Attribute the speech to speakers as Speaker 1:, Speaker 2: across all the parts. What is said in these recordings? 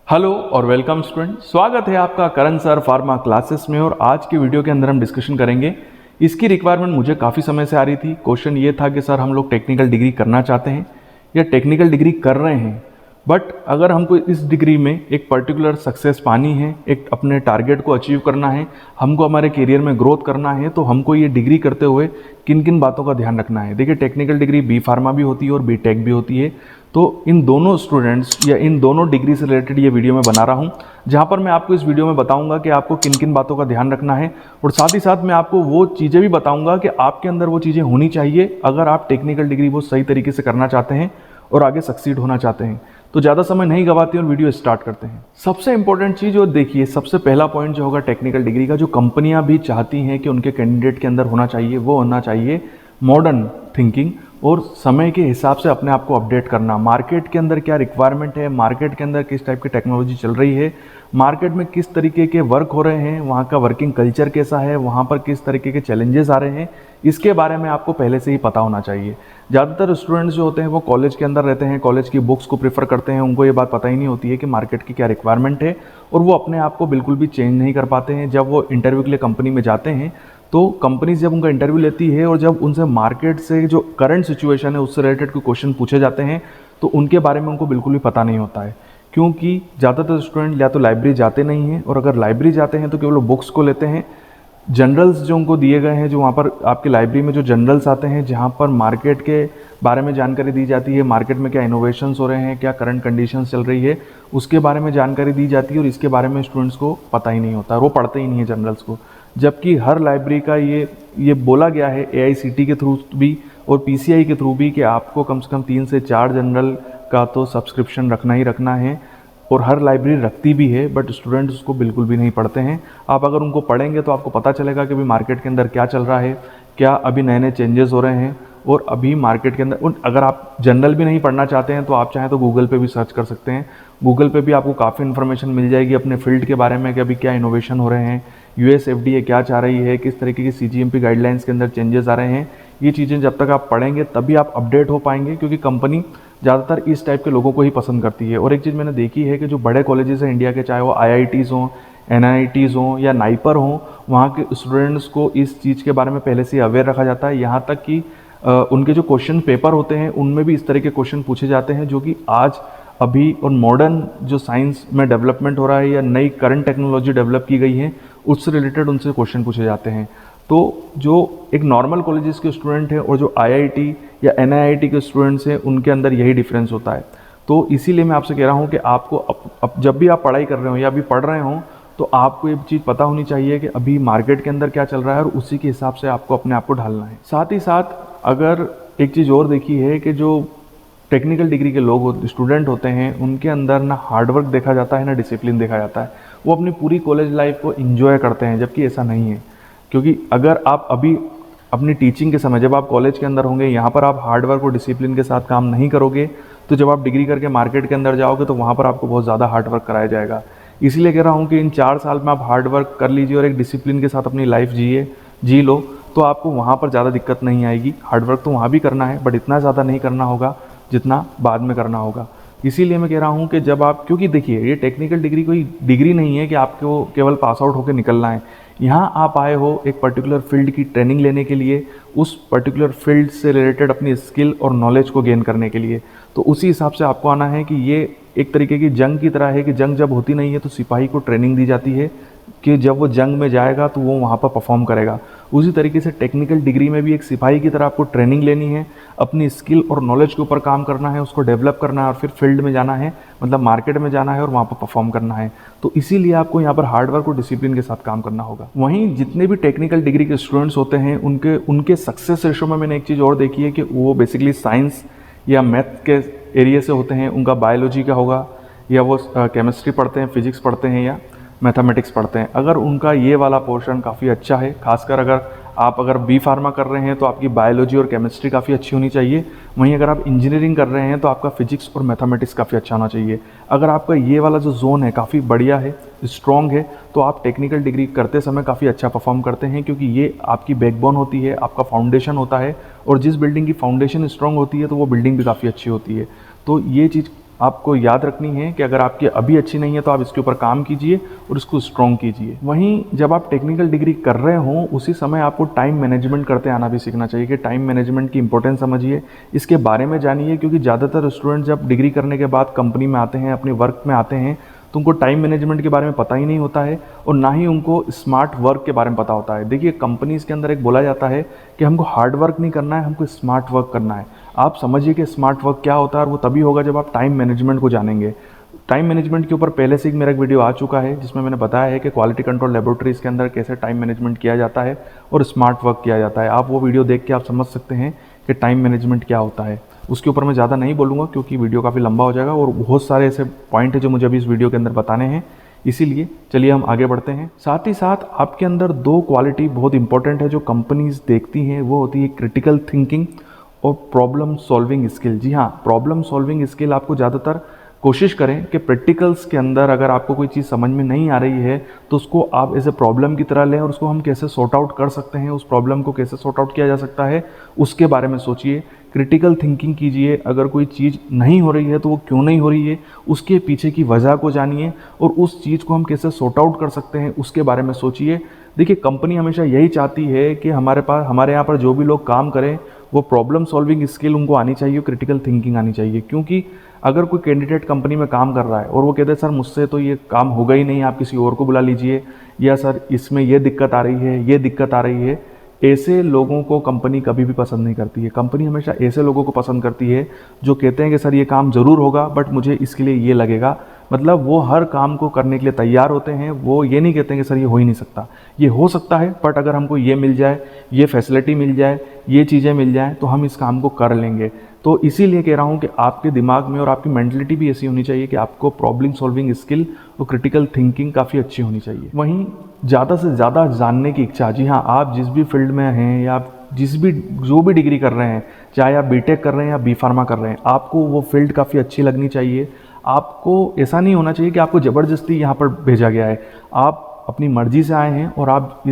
Speaker 1: Hello और welcome student, स्वागत है आपका करण सर फार्मा क्लासेस में। और आज की वीडियो के अंदर हम डिस्कशन करेंगे। इसकी रिक्वायरमेंट मुझे काफ़ी समय से आ रही थी। क्वेश्चन ये था कि सर हम लोग टेक्निकल डिग्री करना चाहते हैं या टेक्निकल डिग्री कर रहे हैं, बट अगर हमको इस डिग्री में एक पर्टिकुलर सक्सेस पानी है, एक अपने टारगेट को अचीव करना है, हमको हमारे करियर में ग्रोथ करना है, तो हमको ये डिग्री करते हुए किन किन बातों का ध्यान रखना है। देखिए, टेक्निकल डिग्री बी फार्मा भी होती है और बी टेक भी होती है। तो इन दोनों स्टूडेंट्स या इन दोनों डिग्री से रिलेटेड ये वीडियो मैं बना रहा हूँ, जहाँ पर मैं आपको इस वीडियो में बताऊंगा कि आपको किन किन बातों का ध्यान रखना है, और साथ ही साथ मैं आपको वो चीज़ें भी बताऊंगा कि आपके अंदर वो चीज़ें होनी चाहिए अगर आप टेक्निकल डिग्री वो सही तरीके से करना चाहते हैं और आगे सक्सीड होना चाहते हैं। तो ज़्यादा समय नहीं गवाते और वीडियो स्टार्ट करते हैं। सबसे इंपॉर्टेंट चीज़, और देखिए सबसे पहला पॉइंट जो होगा टेक्निकल डिग्री का, जो कंपनियां भी चाहती हैं कि उनके कैंडिडेट के अंदर होना चाहिए, वो होना चाहिए मॉडर्न थिंकिंग और समय के हिसाब से अपने आप को अपडेट करना। मार्केट के अंदर क्या रिक्वायरमेंट है, मार्केट के अंदर किस टाइप की टेक्नोलॉजी चल रही है, मार्केट में किस तरीके के वर्क हो रहे हैं, वहाँ का वर्किंग कल्चर कैसा है, वहाँ पर किस तरीके के चैलेंजेस आ रहे हैं, इसके बारे में आपको पहले से ही पता होना चाहिए। ज़्यादातर स्टूडेंट्स जो होते हैं वो कॉलेज के अंदर रहते हैं, कॉलेज की बुक्स को प्रेफर करते हैं, उनको ये बात पता ही नहीं होती है कि मार्केट की क्या रिक्वायरमेंट है, और वो अपने आप को बिल्कुल भी चेंज नहीं कर पाते हैं। जब वो इंटरव्यू के लिए कंपनी में जाते हैं तो कंपनीज जब उनका इंटरव्यू लेती है और जब उनसे मार्केट से जो करंट सिचुएशन है उससे रिलेटेड कोई क्वेश्चन पूछे जाते हैं तो उनके बारे में उनको बिल्कुल भी पता नहीं होता है, क्योंकि ज़्यादातर स्टूडेंट या तो लाइब्रेरी जाते नहीं हैं, और अगर लाइब्रेरी जाते हैं तो केवल बुक्स को लेते हैं। जनरल्स जो उनको दिए गए हैं, जो वहाँ पर आपकी लाइब्रेरी में जो जनरल्स आते हैं जहाँ पर मार्केट के बारे में जानकारी दी जाती है, मार्केट में क्या इनोवेशंस हो रहे हैं, क्या करंट कंडीशंस चल रही है, उसके बारे में जानकारी दी जाती है, और इसके बारे में स्टूडेंट्स को पता ही नहीं होता, वो पढ़ते ही नहीं है जनरल्स को। जबकि हर लाइब्रेरी का ये बोला गया है AICTE के थ्रू भी और PCI के थ्रू भी कि आपको कम से कम 3 से 4 जनरल का तो सब्सक्रिप्शन रखना ही रखना है, और हर लाइब्रेरी रखती भी है, बट स्टूडेंट्स उसको बिल्कुल भी नहीं पढ़ते हैं। आप अगर उनको पढ़ेंगे तो आपको पता चलेगा कि अभी मार्केट के अंदर क्या चल रहा है, क्या अभी नए नए चेंजेस हो रहे हैं, और अभी मार्केट के अंदर अगर आप जनरल भी नहीं पढ़ना चाहते हैं तो आप चाहें तो गूगल पे भी सर्च कर सकते हैं। गूगल पे भी आपको काफ़ी इन्फॉर्मेशन मिल जाएगी अपने फील्ड के बारे में कि अभी क्या इनोवेशन हो रहे हैं, US FDA क्या चाह रही है, किस तरीके की CGMP गाइडलाइंस के अंदर चेंजेस आ रहे हैं। ये चीज़ें जब तक आप पढ़ेंगे तभी आप अपडेट हो पाएंगे, क्योंकि कंपनी ज़्यादातर इस टाइप के लोगों को ही पसंद करती है। और एक चीज़ मैंने देखी है कि जो बड़े कॉलेजेस हैं इंडिया के, चाहे वो IITs हों, NITs हों या नाइपर हों, वहाँ के स्टूडेंट्स को इस चीज़ के बारे में पहले से अवेयर रखा जाता है। यहाँ तक कि उनके जो क्वेश्चन पेपर होते हैं उनमें भी इस तरह के क्वेश्चन पूछे जाते हैं, जो कि आज अभी और मॉडर्न जो साइंस में डेवलपमेंट हो रहा है या नई करंट टेक्नोलॉजी डेवलप की गई है उससे रिलेटेड उनसे क्वेश्चन पूछे जाते हैं। तो जो एक नॉर्मल कॉलेजेस के स्टूडेंट हैं और जो IIT या NIIT के स्टूडेंट्स हैं उनके अंदर यही डिफरेंस होता है। तो इसीलिए मैं आपसे कह रहा हूँ कि आपको अब जब भी आप पढ़ाई कर रहे हो या अभी पढ़ रहे हो तो आपको ये चीज़ पता होनी चाहिए कि अभी मार्केट के अंदर क्या चल रहा है, और उसी के हिसाब से आपको अपने आप को ढालना है। साथ ही साथ अगर एक चीज़ और देखी है कि जो टेक्निकल डिग्री के लोग स्टूडेंट होते हैं उनके अंदर ना हार्डवर्क देखा जाता है ना डिसिप्लिन देखा जाता है। वो अपनी पूरी कॉलेज लाइफ को एंजॉय करते हैं, जबकि ऐसा नहीं है। क्योंकि अगर आप अभी अपनी टीचिंग के समय जब आप कॉलेज के अंदर होंगे, यहाँ पर आप हार्डवर्क और डिसिप्लिन के साथ काम नहीं करोगे, तो जब आप डिग्री करके मार्केट के अंदर जाओगे तो वहाँ पर आपको बहुत ज़्यादा हार्डवर्क कराया जाएगा। इसीलिए कह रहा हूँ कि इन 4 साल में आप हार्डवर्क कर लीजिए और एक डिसिप्लिन के साथ अपनी लाइफ जी लो, तो आपको वहाँ पर ज़्यादा दिक्कत नहीं आएगी। हार्डवर्क तो वहाँ भी करना है, बट इतना ज़्यादा नहीं करना होगा जितना बाद में करना होगा। इसीलिए मैं कह रहा हूँ कि जब आप, क्योंकि देखिए ये टेक्निकल डिग्री कोई डिग्री नहीं है कि आपको केवल पास आउट होकर निकलना है। यहाँ आप आए हो एक पर्टिकुलर फील्ड की ट्रेनिंग लेने के लिए, उस पर्टिकुलर फील्ड से रिलेटेड अपनी स्किल और नॉलेज को गेन करने के लिए। तो उसी हिसाब से आपको आना है कि ये एक तरीके की जंग की तरह है कि जंग जब होती नहीं है तो सिपाही को ट्रेनिंग दी जाती है कि जब वो जंग में जाएगा तो वो वहाँ पर परफॉर्म करेगा। उसी तरीके से टेक्निकल डिग्री में भी एक सिपाही की तरह आपको ट्रेनिंग लेनी है, अपनी स्किल और नॉलेज के ऊपर काम करना है, उसको डेवलप करना है, और फिर फील्ड में जाना है, मतलब मार्केट में जाना है और वहाँ पर परफॉर्म करना है। तो इसीलिए आपको यहाँ पर हार्डवर्क और डिसिप्लिन के साथ काम करना होगा। वहीं जितने भी टेक्निकल डिग्री के स्टूडेंट्स होते हैं उनके सक्सेस रेशो में मैंने एक चीज़ और देखी है कि वो बेसिकली साइंस या मैथ के एरिया से होते हैं। उनका बायोलॉजी का होगा, या वो केमिस्ट्री पढ़ते हैं, फिजिक्स पढ़ते हैं, या मैथमेटिक्स पढ़ते हैं। अगर उनका ये वाला पोर्शन काफ़ी अच्छा है, खासकर अगर बी फार्मा कर रहे हैं तो आपकी बायोलॉजी और केमिस्ट्री काफ़ी अच्छी होनी चाहिए। वहीं अगर आप इंजीनियरिंग कर रहे हैं तो आपका फिजिक्स और मैथमेटिक्स काफ़ी अच्छा होना चाहिए। अगर आपका ये वाला जो जोन है काफ़ी बढ़िया है, स्ट्रॉन्ग है, तो आप टेक्निकल डिग्री करते समय काफ़ी अच्छा परफॉर्म करते हैं, क्योंकि ये आपकी बैकबोन होती है, आपका फाउंडेशन होता है, और जिस बिल्डिंग की फाउंडेशन स्ट्रॉन्ग होती है तो वो बिल्डिंग भी काफ़ी अच्छी होती है। तो ये चीज़ आपको याद रखनी है कि अगर आपकी अभी अच्छी नहीं है तो आप इसके ऊपर काम कीजिए और इसको स्ट्रॉन्ग कीजिए। वहीं जब आप टेक्निकल डिग्री कर रहे हों उसी समय आपको टाइम मैनेजमेंट करते आना भी सीखना चाहिए कि टाइम मैनेजमेंट की इंपॉर्टेंस समझिए, इसके बारे में जानिए, क्योंकि ज़्यादातर स्टूडेंट जब डिग्री करने के बाद कंपनी में आते हैं, अपने वर्क में आते हैं, तो उनको टाइम मैनेजमेंट के बारे में पता ही नहीं होता है और ना ही उनको स्मार्ट वर्क के बारे में पता होता है। देखिए, कंपनीज के अंदर एक बोला जाता है कि हमको हार्ड वर्क नहीं करना है, हमको स्मार्ट वर्क करना है। आप समझिए कि स्मार्ट वर्क क्या होता है, और वो तभी होगा जब आप टाइम मैनेजमेंट को जानेंगे। टाइम मैनेजमेंट के ऊपर पहले से मेरा एक वीडियो आ चुका है जिसमें मैंने बताया है कि क्वालिटी कंट्रोल लेबोरेटरीज के अंदर कैसे टाइम मैनेजमेंट किया जाता है और स्मार्ट वर्क किया जाता है। आप वो वीडियो देख के आप समझ सकते हैं कि टाइम मैनेजमेंट क्या होता है। उसके ऊपर मैं ज़्यादा नहीं बोलूँगा क्योंकि वीडियो काफ़ी लंबा हो जाएगा और बहुत सारे ऐसे पॉइंट है जो मुझे अभी इस वीडियो के अंदर बताने हैं, इसीलिए चलिए हम आगे बढ़ते हैं। साथ ही साथ आपके अंदर 2 क्वालिटी बहुत इंपॉर्टेंट है जो कंपनीज देखती हैं, वो होती है क्रिटिकल थिंकिंग और प्रॉब्लम सॉल्विंग स्किल। जी हाँ, प्रॉब्लम सॉल्विंग स्किल आपको ज़्यादातर कोशिश करें कि प्रैक्टिकल्स के अंदर अगर आपको कोई चीज़ समझ में नहीं आ रही है तो उसको आप एज ए प्रॉब्लम की तरह लें और उसको हम कैसे सॉर्ट आउट कर सकते हैं, उस प्रॉब्लम को कैसे सॉर्ट आउट किया जा सकता है, उसके बारे में सोचिए। क्रिटिकल थिंकिंग कीजिए। अगर कोई चीज़ नहीं हो रही है तो वो क्यों नहीं हो रही है, उसके पीछे की वजह को जानिए और उस चीज़ को हम कैसे सॉर्ट आउट कर सकते हैं उसके बारे में सोचिए। देखिए, कंपनी हमेशा यही चाहती है कि हमारे यहाँ पर जो भी लोग काम करें वो प्रॉब्लम सॉल्विंग स्किल उनको आनी चाहिए, क्रिटिकल थिंकिंग आनी चाहिए। क्योंकि अगर कोई कैंडिडेट कंपनी में काम कर रहा है और वो कहते हैं सर मुझसे तो ये काम होगा ही नहीं, आप किसी और को बुला लीजिए, या सर इसमें ये दिक्कत आ रही है, ये दिक्कत आ रही है, ऐसे लोगों को कंपनी कभी भी पसंद नहीं करती है। कंपनी हमेशा ऐसे लोगों को पसंद करती है जो कहते हैं कि सर ये काम ज़रूर होगा बट मुझे इसके लिए ये लगेगा। मतलब वो हर काम को करने के लिए तैयार होते हैं, वो ये नहीं कहते हैं कि सर ये हो ही नहीं सकता, ये हो सकता है बट अगर हमको ये मिल जाए, ये फैसिलिटी मिल जाए, ये चीज़ें मिल जाएँ तो हम इस काम को कर लेंगे। तो इसीलिए कह रहा हूँ कि आपके दिमाग में और आपकी मेंटलिटी भी ऐसी होनी चाहिए कि आपको प्रॉब्लम सॉल्विंग स्किल और क्रिटिकल थिंकिंग काफ़ी अच्छी होनी चाहिए। वहीं ज़्यादा से ज़्यादा जानने की इच्छा। जी हाँ, आप जिस भी फील्ड में हैं या आप जो भी डिग्री कर रहे हैं, चाहे आप बीटेक कर रहे हैं या बी फार्मा कर रहे हैं, आपको वो फील्ड काफ़ी अच्छी लगनी चाहिए। आपको ऐसा नहीं होना चाहिए कि आपको ज़बरदस्ती यहाँ पर भेजा गया है। आप अपनी मर्जी से आए हैं और आप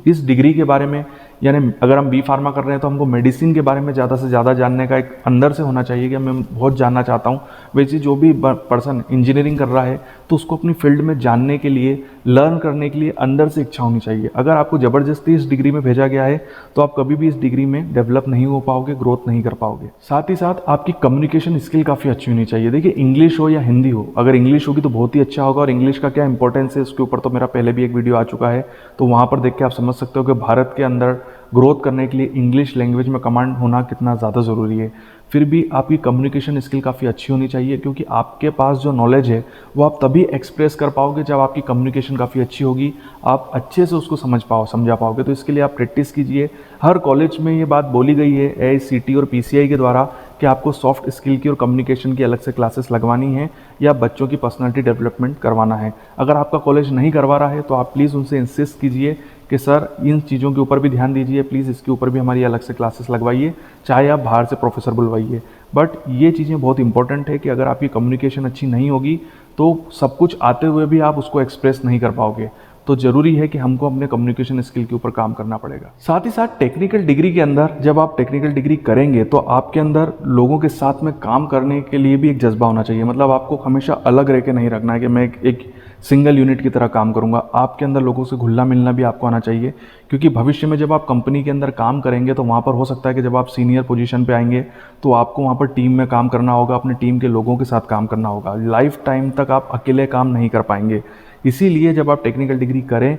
Speaker 1: इस डिग्री के बारे में, यानी अगर हम बी फार्मा कर रहे हैं तो हमको मेडिसिन के बारे में ज़्यादा से ज़्यादा जानने का एक अंदर से होना चाहिए कि मैं बहुत जानना चाहता हूँ। वैसे जो भी पर्सन इंजीनियरिंग कर रहा है तो उसको अपनी फील्ड में जानने के लिए, लर्न करने के लिए अंदर से इच्छा होनी चाहिए। अगर आपको ज़बरदस्ती इस डिग्री में भेजा गया है तो आप कभी भी इस डिग्री में डेवलप नहीं हो पाओगे, ग्रोथ नहीं कर पाओगे। साथ ही साथ आपकी कम्युनिकेशन स्किल काफ़ी अच्छी होनी चाहिए। देखिए, इंग्लिश हो या हिंदी हो, अगर इंग्लिश होगी तो बहुत ही अच्छा होगा। और इंग्लिश का क्या इंपॉर्टेंस है उसके ऊपर तो मेरा पहले भी एक वीडियो आ चुका है, तो वहाँ पर देख के आप समझ सकते हो कि भारत के अंदर ग्रोथ करने के लिए इंग्लिश लैंग्वेज में कमांड होना कितना ज़्यादा ज़रूरी है। फिर भी आपकी कम्युनिकेशन स्किल काफ़ी अच्छी होनी चाहिए, क्योंकि आपके पास जो नॉलेज है वो आप तभी एक्सप्रेस कर पाओगे जब आपकी कम्युनिकेशन काफ़ी अच्छी होगी, आप अच्छे से उसको समझा पाओगे। तो इसके लिए आप प्रैक्टिस कीजिए। हर कॉलेज में ये बात बोली गई है AICTE और PCI के द्वारा कि आपको सॉफ्ट स्किल की और कम्युनिकेशन की अलग से क्लासेस लगवानी है या बच्चों की पर्सनालिटी डेवलपमेंट करवाना है। अगर आपका कॉलेज नहीं करवा रहा है तो आप प्लीज़ उनसे इंसिस्ट कीजिए कि सर इन चीज़ों के ऊपर भी ध्यान दीजिए, प्लीज़ इसके ऊपर भी हमारी अलग से क्लासेस लगवाइए, चाहे आप बाहर से प्रोफेसर बुलवाइए। बट ये चीज़ें बहुत इंपॉर्टेंट है कि अगर आपकी कम्युनिकेशन अच्छी नहीं होगी तो सब कुछ आते हुए भी आप उसको एक्सप्रेस नहीं कर पाओगे। तो ज़रूरी है कि हमको अपने कम्युनिकेशन स्किल के ऊपर काम करना पड़ेगा। साथ ही साथ टेक्निकल डिग्री के अंदर जब आप टेक्निकल डिग्री करेंगे तो आपके अंदर लोगों के साथ में काम करने के लिए भी एक जज्बा होना चाहिए। मतलब आपको हमेशा अलग रह के नहीं रखना है कि मैं एक सिंगल यूनिट की तरह काम करूंगा। आपके अंदर लोगों से घुलना मिलना भी आपको आना चाहिए, क्योंकि भविष्य में जब आप कंपनी के अंदर काम करेंगे तो वहाँ पर हो सकता है कि जब आप सीनियर पोजीशन पे आएंगे तो आपको वहाँ पर टीम में काम करना होगा, अपने टीम के लोगों के साथ काम करना होगा। लाइफ टाइम तक आप अकेले काम नहीं कर पाएंगे। इसीलिए जब आप टेक्निकल डिग्री करें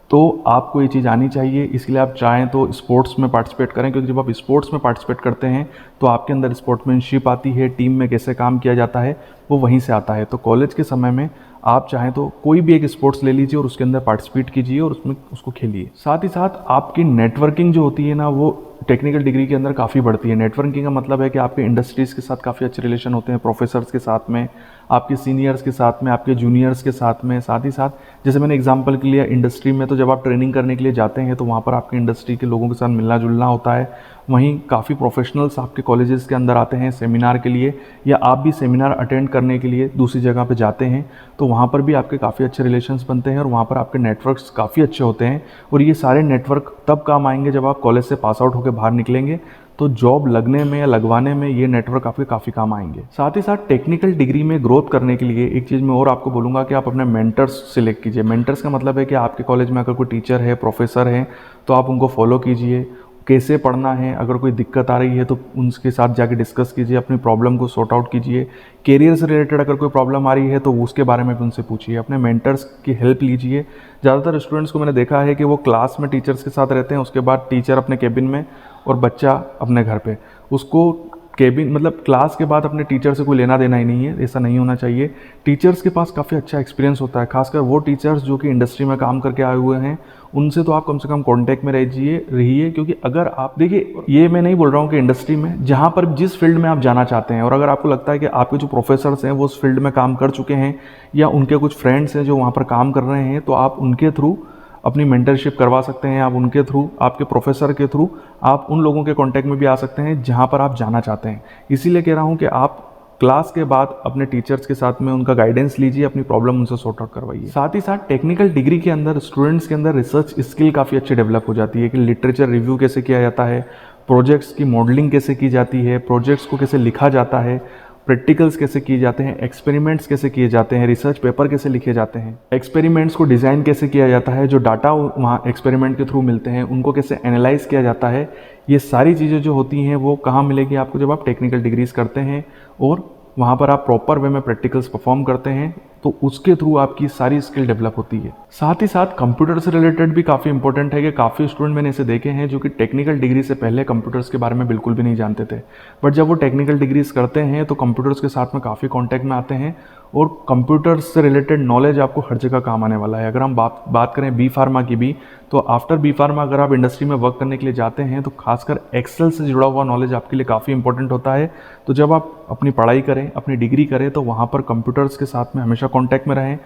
Speaker 1: तो आपको ये चीज़ आनी चाहिए। इसलिए आप चाहें तो स्पोर्ट्स में पार्टिसिपेट करें, क्योंकि जब आप स्पोर्ट्स में पार्टिसिपेट करते हैं तो आपके अंदर स्पोर्ट्समैनशिप आती है, टीम में कैसे काम किया जाता है वो वहीं से आता है। तो कॉलेज के समय में आप चाहें तो कोई भी एक स्पोर्ट्स ले लीजिए और उसके अंदर पार्टिसिपेट कीजिए और उसमें उसको खेलिए। साथ ही साथ आपकी नेटवर्किंग जो होती है ना, वो टेक्निकल डिग्री के अंदर काफ़ी बढ़ती है। नेटवर्किंग का मतलब है कि आपके इंडस्ट्रीज़ के साथ काफ़ी अच्छे रिलेशन होते हैं, प्रोफेसर्स के साथ में, आपके सीनियर्स के साथ में, आपके जूनियर्स के साथ में। साथ ही साथ जैसे मैंने एग्जांपल के लिए इंडस्ट्री में, तो जब आप ट्रेनिंग करने के लिए जाते हैं तो वहाँ पर आपके इंडस्ट्री के लोगों के साथ मिलना जुलना होता है। वहीं काफ़ी प्रोफेशनल्स आपके कॉलेजेस के अंदर आते हैं सेमिनार के लिए, या आप भी सेमिनार अटेंड करने के लिए दूसरी जगह पे जाते हैं, तो वहाँ पर भी आपके काफ़ी अच्छे रिलेशंस बनते हैं और वहाँ पर आपके नेटवर्क्स काफ़ी अच्छे होते हैं। और ये सारे नेटवर्क तब काम आएंगे जब आप कॉलेज से पास आउट होकर बाहर निकलेंगे, तो जॉब लगने में या लगवाने में ये नेटवर्क आपके काफ़ी काम आएंगे। साथ ही साथ टेक्निकल डिग्री में ग्रोथ करने के लिए एक चीज़ मैं और आपको बोलूँगा कि आप अपने मेंटर्स सिलेक्ट कीजिए। मेंटर्स का मतलब है कि आपके कॉलेज में अगर कोई टीचर है, प्रोफेसर है, तो आप उनको फॉलो कीजिए। कैसे पढ़ना है, अगर कोई दिक्कत आ रही है तो उनके साथ जाके डिस्कस कीजिए, अपनी प्रॉब्लम को सॉर्ट आउट कीजिए। करियर से रिलेटेड अगर कोई प्रॉब्लम आ रही है तो उसके बारे में भी उनसे पूछिए, अपने मेंटर्स की हेल्प लीजिए। ज़्यादातर स्टूडेंट्स को मैंने देखा है कि वो क्लास में टीचर्स के साथ रहते हैं, उसके बाद टीचर अपने केबिन में और बच्चा अपने घर पे। उसको केबिन मतलब क्लास के बाद अपने टीचर से कोई लेना देना ही नहीं है, ऐसा नहीं होना चाहिए। टीचर्स के पास काफ़ी अच्छा एक्सपीरियंस होता है, खासकर वो टीचर्स जो कि इंडस्ट्री में काम करके आए हुए हैं, उनसे तो आप कम से कम कांटेक्ट में रहिए। क्योंकि अगर आप देखिए, ये मैं नहीं बोल रहा हूँ कि इंडस्ट्री में, जहाँ पर जिस फील्ड में आप जाना चाहते हैं, और अगर आपको लगता है कि आपके जो प्रोफेसर्स हैं वो उस फील्ड में काम कर चुके हैं या उनके कुछ फ्रेंड्स हैं जो वहाँ पर काम कर रहे हैं, तो आप उनके थ्रू अपनी मेंटरशिप करवा सकते हैं। आप उनके थ्रू, आपके प्रोफेसर के थ्रू आप उन लोगों के कांटेक्ट में भी आ सकते हैं जहां पर आप जाना चाहते हैं। इसीलिए कह रहा हूं कि आप क्लास के बाद अपने टीचर्स के साथ में उनका गाइडेंस लीजिए, अपनी प्रॉब्लम उनसे सॉर्ट आउट करवाइए। साथ ही साथ टेक्निकल डिग्री के अंदर स्टूडेंट्स के अंदर रिसर्च स्किल काफ़ी अच्छी डेवलप हो जाती है कि लिटरेचर रिव्यू कैसे किया जाता है, प्रोजेक्ट्स की मॉडलिंग कैसे की जाती है, प्रोजेक्ट्स को कैसे लिखा जाता है, प्रैक्टिकल्स कैसे किए जाते हैं, एक्सपेरिमेंट्स कैसे किए जाते हैं, रिसर्च पेपर कैसे लिखे जाते हैं, एक्सपेरिमेंट्स को डिज़ाइन कैसे किया जाता है, जो डाटा वहाँ एक्सपेरिमेंट के थ्रू मिलते हैं उनको कैसे एनालाइज किया जाता है। ये सारी चीज़ें जो होती हैं वो कहाँ मिलेगी आपको, जब आप टेक्निकल डिग्रीज करते हैं और वहाँ पर आप प्रॉपर वे में प्रैक्टिकल्स परफॉर्म करते हैं, तो उसके थ्रू आपकी सारी स्किल डेवलप होती है। साथ ही साथ कंप्यूटर से रिलेटेड भी काफ़ी इंपॉर्टेंट है कि काफ़ी स्टूडेंट मैंने ऐसे देखे हैं जो कि टेक्निकल डिग्री से पहले कंप्यूटर्स के बारे में बिल्कुल भी नहीं जानते थे, बट जब वो टेक्निकल डिग्रीज करते हैं तो कंप्यूटर्स के साथ में काफ़ी कॉन्टैक्ट में आते हैं और कंप्यूटर्स से रिलेटेड नॉलेज आपको हर जगह काम आने वाला है। अगर हम बात करें बी फार्मा की भी, तो आफ्टर बी फार्मा अगर आप इंडस्ट्री में वर्क करने के लिए जाते हैं तो खासकर एक्सेल से जुड़ा हुआ नॉलेज आपके लिए काफ़ी इंपॉर्टेंट होता है। तो जब आप अपनी पढ़ाई करें, अपनी डिग्री करें, तो वहाँ पर कंप्यूटर्स के साथ में हमेशा कॉन्टैक्ट में रहें,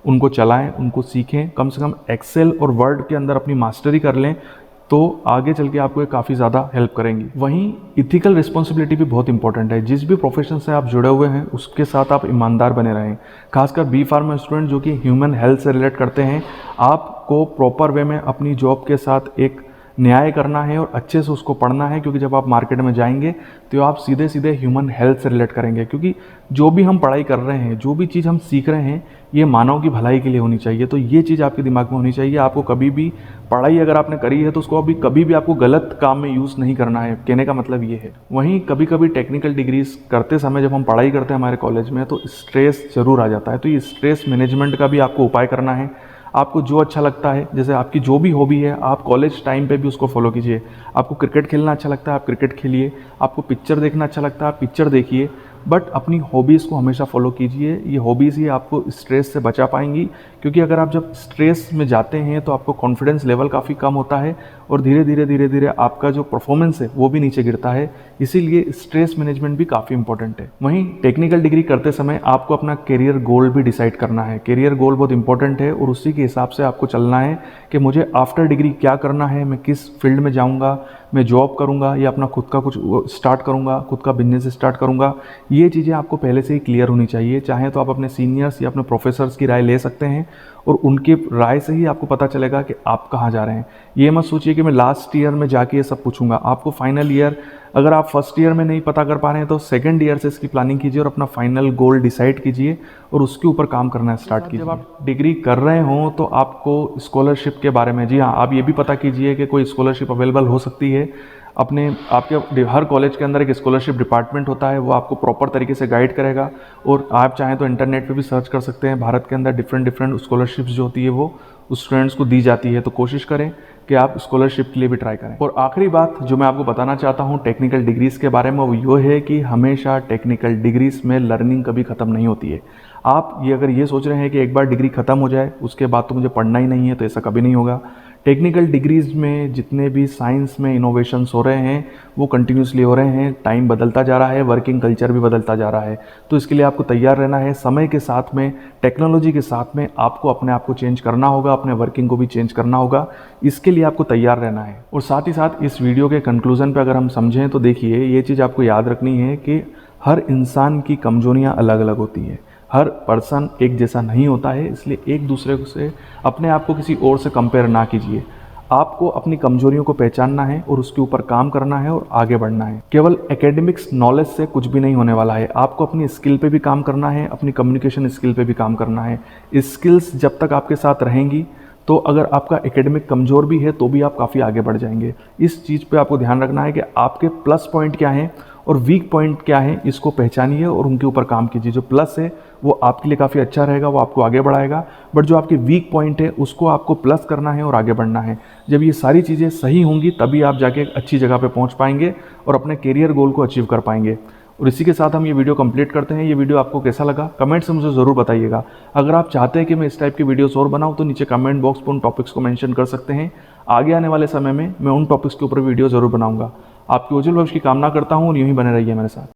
Speaker 1: उनको चलाएं, उनको सीखें, कम से कम एक्सेल और वर्ड के अंदर अपनी मास्टरी कर लें, तो आगे चल के आपको ये काफ़ी ज़्यादा हेल्प करेंगी। वहीं इथिकल रिस्पॉन्सिबिलिटी भी बहुत इंपॉर्टेंट है। जिस भी प्रोफेशन से आप जुड़े हुए हैं उसके साथ आप ईमानदार बने रहें। खासकर बी फार्मा स्टूडेंट जो कि ह्यूमन हेल्थ से रिलेट करते हैं, आपको प्रॉपर वे में अपनी जॉब के साथ एक न्याय करना है और अच्छे से उसको पढ़ना है, क्योंकि जब आप मार्केट में जाएंगे तो आप सीधे सीधे ह्यूमन हेल्थ से रिलेट करेंगे। क्योंकि जो भी हम पढ़ाई कर रहे हैं, जो भी चीज़ हम सीख रहे हैं, ये मानव की भलाई के लिए होनी चाहिए। तो ये चीज़ आपके दिमाग में होनी चाहिए। आपको कभी भी पढ़ाई अगर आपने करी है तो उसको अभी कभी भी आपको गलत काम में यूज़ नहीं करना है, कहने का मतलब ये है। वहीं कभी कभी टेक्निकल डिग्रीज करते समय जब हम पढ़ाई करते हैं हमारे कॉलेज में, तो स्ट्रेस ज़रूर आ जाता है। तो ये स्ट्रेस मैनेजमेंट का भी आपको उपाय करना है। आपको जो अच्छा लगता है, जैसे आपकी जो भी हॉबी है, आप कॉलेज टाइम पे भी उसको फॉलो कीजिए। आपको क्रिकेट खेलना अच्छा लगता है, आप क्रिकेट खेलिए। आपको पिक्चर देखना अच्छा लगता है, आप पिक्चर देखिए। बट अपनी हॉबीज़ को हमेशा फॉलो कीजिए। ये हॉबीज़ ही आपको स्ट्रेस से बचा पाएंगी, क्योंकि अगर आप जब स्ट्रेस में जाते हैं तो आपको कॉन्फिडेंस लेवल काफ़ी कम होता है और धीरे धीरे आपका जो परफॉर्मेंस है वो भी नीचे गिरता है। इसीलिए स्ट्रेस मैनेजमेंट भी काफ़ी इंपॉर्टेंट है। वहीं टेक्निकल डिग्री करते समय आपको अपना करियर गोल भी डिसाइड करना है। करियर गोल बहुत इंपॉर्टेंट है और उसी के हिसाब से आपको चलना है कि मुझे आफ्टर डिग्री क्या करना है, मैं किस फील्ड में जाऊँगा, मैं जॉब करूँगा या अपना खुद का कुछ स्टार्ट करूँगा, खुद का बिजनेस स्टार्ट करूँगा। ये चीज़ें आपको पहले से ही क्लियर होनी चाहिए। चाहे तो आप अपने सीनियर्स या अपने प्रोफेसर्स की राय ले सकते हैं और उनकी राय से ही आपको पता चलेगा कि आप कहाँ जा रहे हैं। ये मत सोचिए कि मैं लास्ट ईयर में जाके ये सब पूछूंगा। आपको फाइनल ईयर, अगर आप फर्स्ट ईयर में नहीं पता कर पा रहे हैं तो सेकंड ईयर से इसकी प्लानिंग कीजिए और अपना फाइनल गोल डिसाइड कीजिए और उसके ऊपर काम करना स्टार्ट कीजिए। जब आप डिग्री कर रहे हों तो आपको स्कॉलरशिप के बारे में, जी हाँ, आप ये भी पता कीजिए कि कोई स्कॉलरशिप अवेलेबल हो सकती है। आपके हर कॉलेज के अंदर एक स्कॉलरशिप डिपार्टमेंट होता है, वो आपको प्रॉपर तरीके से गाइड करेगा। और आप चाहें तो इंटरनेट पे भी सर्च कर सकते हैं। भारत के अंदर डिफरेंट स्कॉलरशिप्स जो होती है वो उस स्टूडेंट्स को दी जाती है। तो कोशिश करें कि आप स्कॉलरशिप के लिए भी ट्राई करें। और आखिरी बात जो मैं आपको बताना चाहता हूँ टेक्निकल डिग्रीज़ के बारे में, वो ये है कि हमेशा टेक्निकल डिग्रीज़ में लर्निंग कभी ख़त्म नहीं होती है। आप अगर ये सोच रहे हैं कि एक बार डिग्री ख़त्म हो जाए उसके बाद तो मुझे पढ़ना ही नहीं है, तो ऐसा कभी नहीं होगा। टेक्निकल डिग्रीज़ में जितने भी साइंस में इनोवेशंस हो रहे हैं वो कंटिन्यूसली हो रहे हैं। टाइम बदलता जा रहा है, वर्किंग कल्चर भी बदलता जा रहा है। तो इसके लिए आपको तैयार रहना है। समय के साथ में, टेक्नोलॉजी के साथ में आपको अपने आप को चेंज करना होगा, अपने वर्किंग को भी चेंज करना होगा। इसके लिए आपको तैयार रहना है। और साथ ही साथ इस वीडियो के कंक्लूजन पे अगर हम समझें तो देखिए, ये चीज़ आपको याद रखनी है कि हर इंसान की कमजोरियाँ अलग अलग होती हैं। हर पर्सन एक जैसा नहीं होता है, इसलिए एक दूसरे से अपने आप को किसी और से कंपेयर ना कीजिए। आपको अपनी कमजोरियों को पहचानना है और उसके ऊपर काम करना है और आगे बढ़ना है। केवल एकेडमिक्स नॉलेज से कुछ भी नहीं होने वाला है, आपको अपनी स्किल पे भी काम करना है, अपनी कम्युनिकेशन स्किल पे भी काम करना है। स्किल्स जब तक आपके साथ रहेंगी तो अगर आपका एकेडमिक कमज़ोर भी है तो भी आप काफ़ी आगे बढ़ जाएंगे। इस चीज़ पे आपको ध्यान रखना है कि आपके प्लस पॉइंट क्या हैं और वीक पॉइंट क्या है, इसको पहचानिए और उनके ऊपर काम कीजिए। जो प्लस है वो आपके लिए काफ़ी अच्छा रहेगा, वो आपको आगे बढ़ाएगा, बट जो आपके वीक पॉइंट है उसको आपको प्लस करना है और आगे बढ़ना है। जब ये सारी चीज़ें सही होंगी तभी आप जाके एक अच्छी जगह पे पहुंच पाएंगे और अपने करियर गोल को अचीव कर पाएंगे। और इसी के साथ हम ये वीडियो कंप्लीट करते हैं। ये वीडियो आपको कैसा लगा कमेंट से मुझे ज़रूर बताइएगा। अगर आप चाहते हैं कि मैं इस टाइप की वीडियोस और बनाऊं तो नीचे कमेंट बॉक्स पर उन टॉपिक्स को मेंशन कर सकते हैं। आगे आने वाले समय में मैं उन टॉपिक्स के ऊपर वीडियो ज़रूर बनाऊंगा। आपके उज्जवल भविष्य की कामना करता हूँ और यूं ही बने रहिए मेरे साथ।